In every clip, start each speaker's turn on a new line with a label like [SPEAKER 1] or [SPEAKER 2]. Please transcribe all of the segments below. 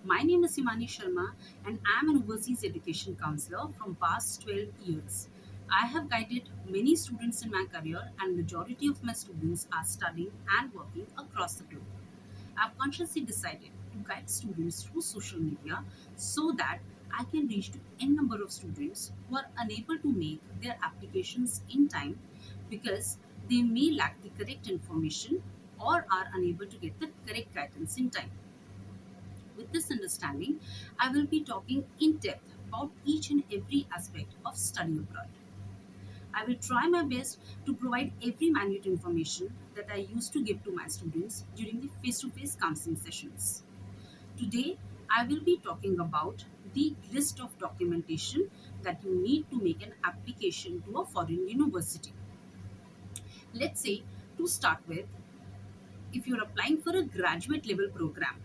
[SPEAKER 1] My name is Simani Sharma and I am an overseas education counselor from past 12 years. I have guided many students in my career and majority of my students are studying and working across the globe. I've consciously decided to guide students through social media so that I can reach to n number of students who are unable to make their applications in time because they may lack the correct information or are unable to get the correct guidance in time. With this understanding, I will be talking in depth about each and every aspect of study abroad. I will try my best to provide every minute information that I used to give to my students during the face to face counseling sessions. Today, I will be talking about the list of documentation that you need to make an application to a foreign university. Let's say, to start with, if you're applying for a graduate level program,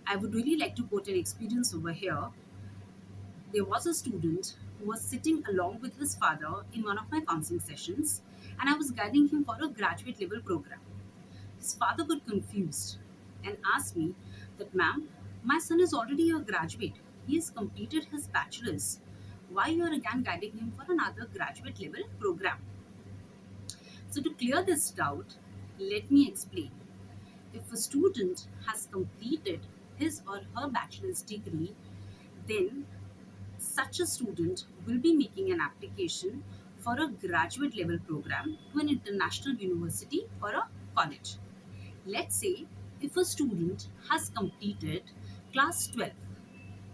[SPEAKER 1] I would really like to quote an experience over here. There was a student who was sitting along with his father in one of my counseling sessions, and I was guiding him for a graduate level program. His father got confused and asked me that, ma'am, my son is already a graduate. He has completed his bachelor's. Why you are again guiding him for another graduate level program? So to clear this doubt, let me explain. If a student has completed his or her bachelor's degree, then such a student will be making an application for a graduate level program to an international university or a college. Let's say if a student has completed class 12,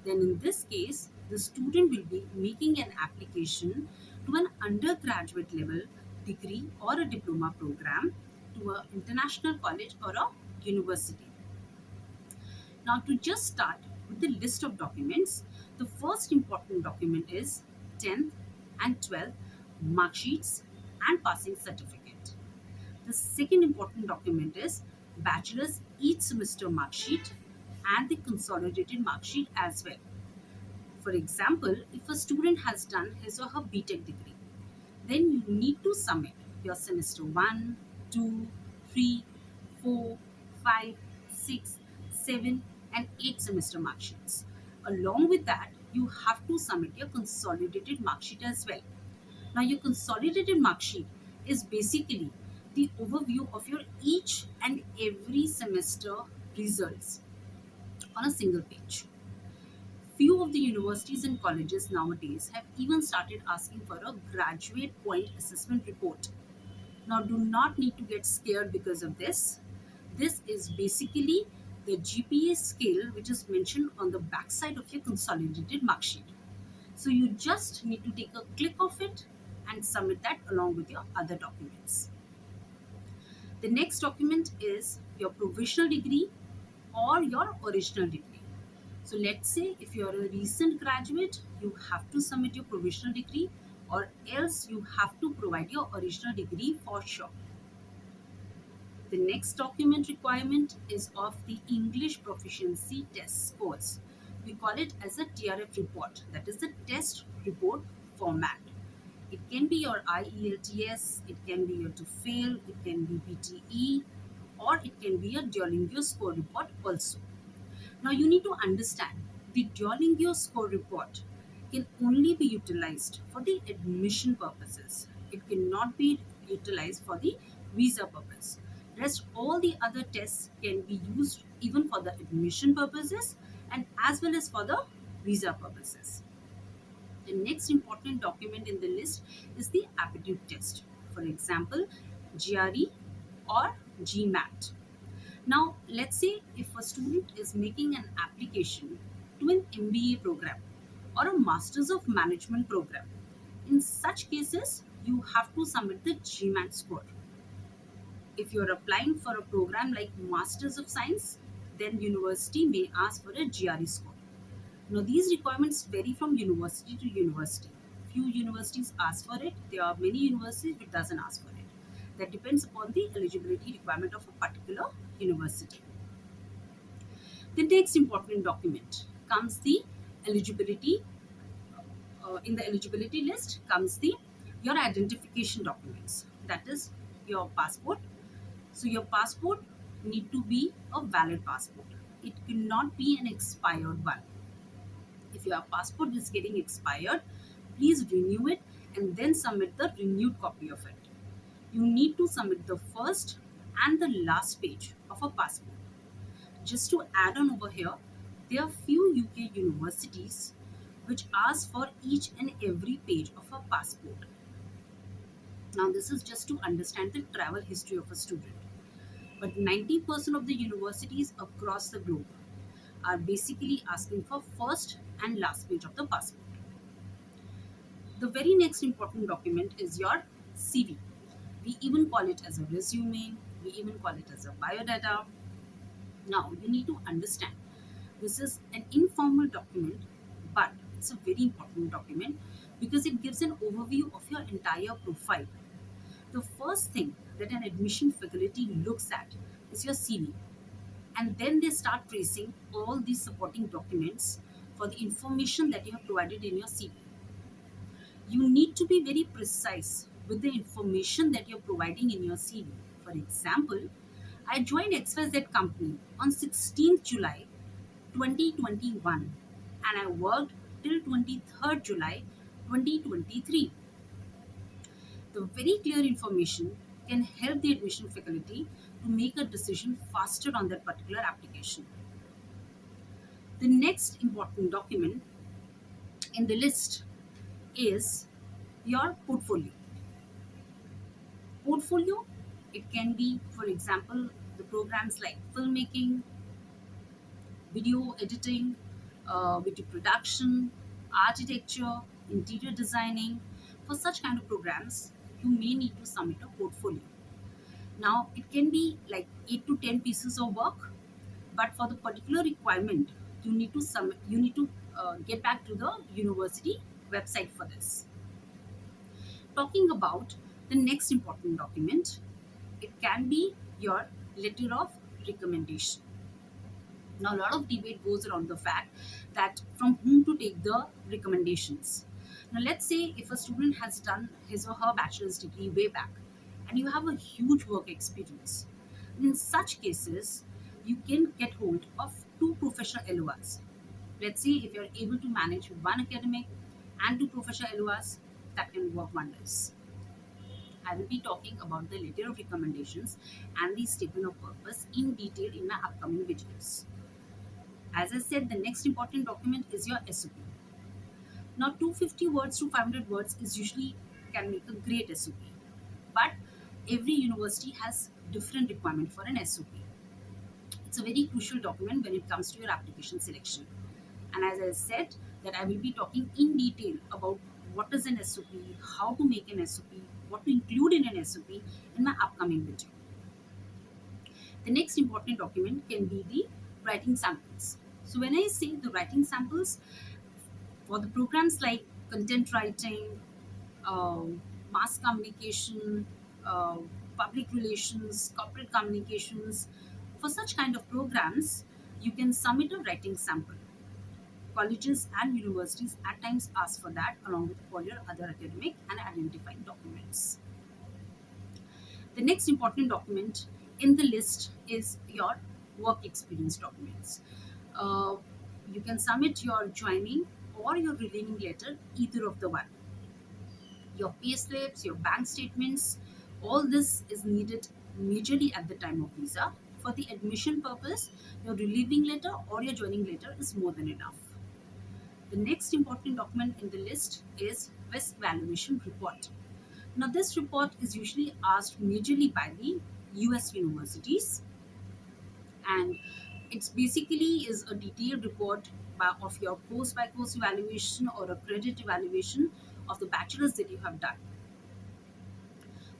[SPEAKER 1] then in this case, the student will be making an application to an undergraduate level degree or a diploma program to an international college or a university. Now, to just start with the list of documents, the first important document is 10th and 12th mark sheets and passing certificate. The second important document is bachelor's each semester mark sheet and the consolidated mark sheet as well. For example, if a student has done his or her BTech degree, then you need to submit your semester 1, 2, 3, 4, 5, 6, 7, and 8 semester mark sheets. Along with that, you have to submit your consolidated mark sheet as well. Now, your consolidated mark sheet is basically the overview of your each and every semester results on a single page. Few of the universities and colleges nowadays have even started asking for a graduate point assessment report. Now, do not need to get scared because of this. This is basically the GPA scale which is mentioned on the backside of your consolidated mark sheet. So, you just need to take a click of it and submit that along with your other documents. The next document is your provisional degree or your original degree. So let's say if you're a recent graduate, you have to submit your provisional degree or else you have to provide your original degree for sure. The next document requirement is of the English proficiency test scores. We call it as a TRF report, that is the test report format. It can be your IELTS, it can be your TOEFL, it can be PTE, or it can be a Duolingo score report also. Now you need to understand the Duolingo score report can only be utilized for the admission purposes. It cannot be utilized for the visa purpose. Rest all the other tests can be used even for the admission purposes and as well as for the visa purposes. The next important document in the list is the aptitude test. For example, GRE or GMAT. Now, let's say if a student is making an application to an MBA program or a Masters of Management program, in such cases, you have to submit the GMAT score. If you're applying for a program like Masters of Science, then university may ask for a GRE score. Now, these requirements vary from university to university. Few universities ask for it. There are many universities which doesn't ask for it. That depends upon the eligibility requirement of a particular university. The next important document comes the eligibility. In the eligibility list comes the your identification documents. That is your passport. So your passport need to be a valid passport. it cannot be an expired one. If your passport is getting expired, please renew it and then submit the renewed copy of it. You need to submit the first and the last page of a passport. Just to add on over here, there are few UK universities which ask for each and every page of a passport. Now, this is just to understand the travel history of a student. But 90% of the universities across the globe are basically asking for first and last page of the passport. The very next important document is your CV. We even call it as a resume, we even call it as a biodata. Now, you need to understand this is an informal document, but it's a very important document because it gives an overview of your entire profile. The first thing that an admission faculty looks at is your CV, and then they start tracing all these supporting documents for the information that you have provided in your CV. You need to be very precise with the information that you're providing in your CV. For example, I joined XYZ company on 16th July 2021 and I worked till 23rd July 2023. The very clear information can help the admission faculty to make a decision faster on that particular application. The next important document in the list is your portfolio. Portfolio, it can be, for example, the programs like filmmaking, video editing, video production, architecture, interior designing. For such kind of programs, you may need to submit a portfolio. Now, it can be like 8 to 10 pieces of work, but for the particular requirement, you need to get back to the university website for this. Talking about the next important document, it can be your letter of recommendation. Now, a lot of debate goes around the fact that from whom to take the recommendations. Now, let's say if a student has done his or her bachelor's degree way back and you have a huge work experience, in such cases, you can get hold of two professional LORs. Let's say if you're able to manage one academic and two professional LORs, that can work wonders. I will be talking about the letter of recommendations and the statement of purpose in detail in my upcoming videos. As I said, the next important document is your SOP. Now, 250 words to 500 words is usually can make a great SOP, but every university has different requirement for an SOP. It's a very crucial document when it comes to your application selection. And as I said, that I will be talking in detail about what is an SOP, how to make an SOP, what to include in an SOP in my upcoming video. The next important document can be the writing samples. So when I say the writing samples, for the programs like content writing, uh, mass communication, uh, public relations, corporate communications, for such kind of programs, you can submit a writing sample. Colleges and universities at times ask for that along with all your other academic and identifying documents. The next important document in the list is your work experience documents. Uh, you can submit your joining or your relieving letter, either of the one. Your pay slips, your bank statements, all this is needed majorly at the time of visa. For the admission purpose, your relieving letter or your joining letter is more than enough. The next important document in the list is WES Valuation Report. Now, this report is usually asked majorly by the US universities, and it's basically is a detailed report of your course by course evaluation or a credit evaluation of the bachelor's that you have done.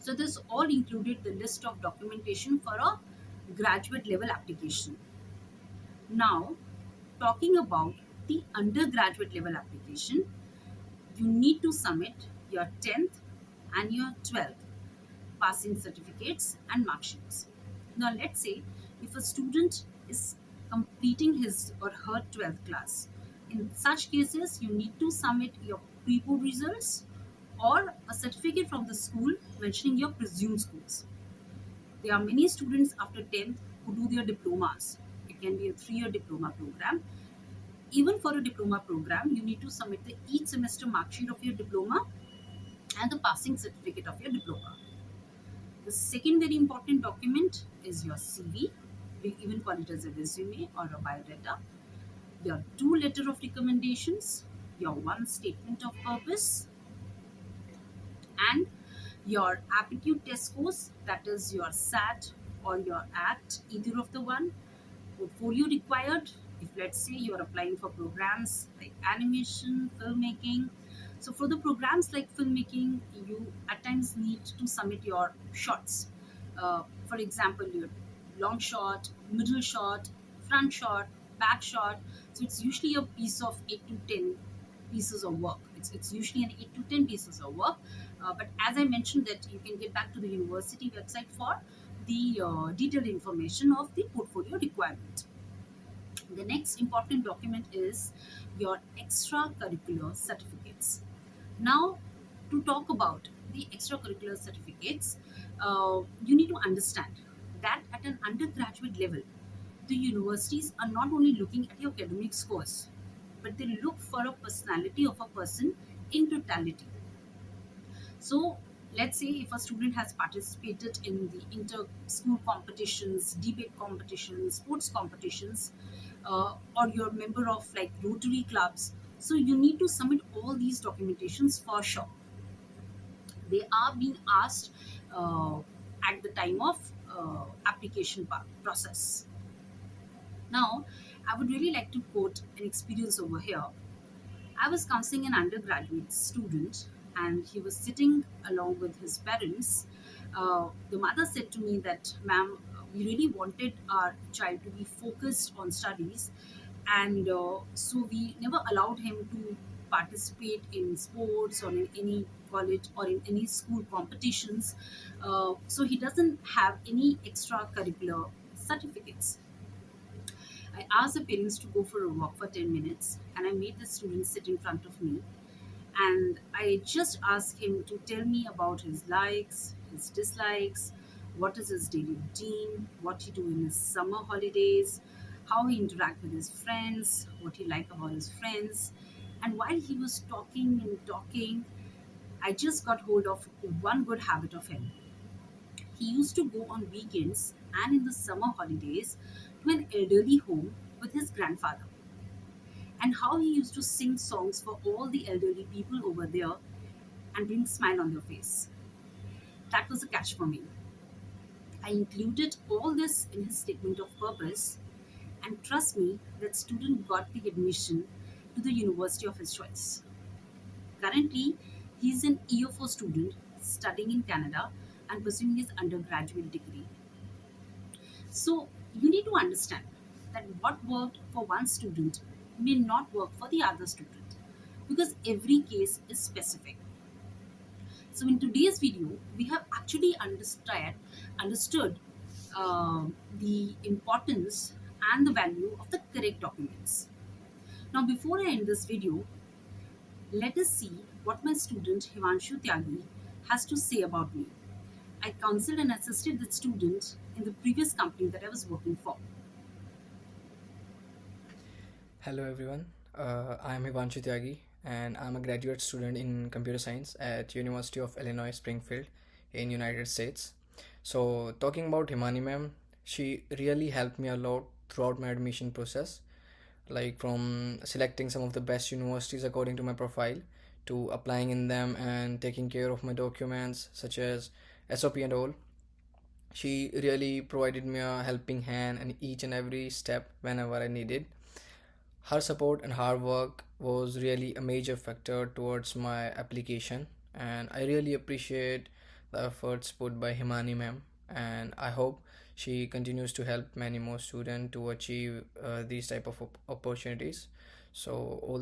[SPEAKER 1] So, this all included the list of documentation for a graduate level application. Now, talking about the undergraduate level application, you need to submit your 10th and your 12th passing certificates and mark sheets. Now, let's say if a student is completing his or her 12th class, in such cases, you need to submit your pre-board results or a certificate from the school mentioning your presumed schools. There are many students after 10th who do their diplomas. It It can be a 3-year diploma program. Even for a diploma program, you need to submit the each semester mark sheet of your diploma and the passing certificate of your diploma. The second very important document is your CV. We even call it as a resume or a biodata. Your two letter of recommendations, your one statement of purpose, and your aptitude test scores, that is your SAT or your ACT, either of the one. Portfolio required, if let's say you are applying for programs like animation, filmmaking. So for the programs like filmmaking, you at times need to submit your shots. For example, your long shot, middle shot, front shot, back shot. So it's usually a piece of 8 to 10 pieces of work. It's usually an 8 to 10 pieces of work. But as I mentioned, that you can get back to the university website for the detailed information of the portfolio requirement. The next important document is your extracurricular certificates. Now, to talk about the extracurricular certificates, you need to understand that at an undergraduate level, the universities are not only looking at your academic scores, but they look for a personality of a person in totality. So, let's say if a student has participated in the inter school competitions, debate competitions, sports competitions, or you're a member of like Rotary clubs, so you need to submit all these documentations for sure. They are being asked at the time of application process. Now, I would really like to quote an experience over here. I was counseling an undergraduate student, and he was sitting along with his parents. The mother said to me that, "Ma'am, we really wanted our child to be focused on studies, and so we never allowed him to participate in sports or in any college or in any school competitions. So he doesn't have any extracurricular certificates." I asked the parents to go for a walk for 10 minutes, and I made the student sit in front of me, and I just asked him to tell me about his likes, his dislikes, what is his daily routine, what he do in his summer holidays, how he interact with his friends, what he like about his friends. And while he was talking and talking, I just got hold of one good habit of him. He used to go on weekends and in the summer holidays to an elderly home with his grandfather, and how he used to sing songs for all the elderly people over there and bring smile on their face. That was a catch for me. I included all this in his statement of purpose, and trust me, that student got the admission to the university of his choice. Currently, he is an year 4 student studying in Canada and pursuing his undergraduate degree. So, you need to understand that what worked for one student may not work for the other student, because every case is specific. So in today's video, we have actually understood the importance and the value of the correct documents. Now, before I end this video, let us see what my student Himanshu Tyagi has to say about me. I counseled and assisted the student in the previous company that I was working for.
[SPEAKER 2] Hello everyone, I am Hivanshu Tyagi and I'm a graduate student in computer science at University of Illinois Springfield in United States. So talking about Himani ma'am, she really helped me a lot throughout my admission process, like from selecting some of the best universities according to my profile to applying in them and taking care of my documents such as SOP and all. She really provided me a helping hand in each and every step whenever I needed. Her support and hard work was really a major factor towards my application, and I really appreciate the efforts put by Himani ma'am. And I hope she continues to help many more students to achieve these type of opportunities. So all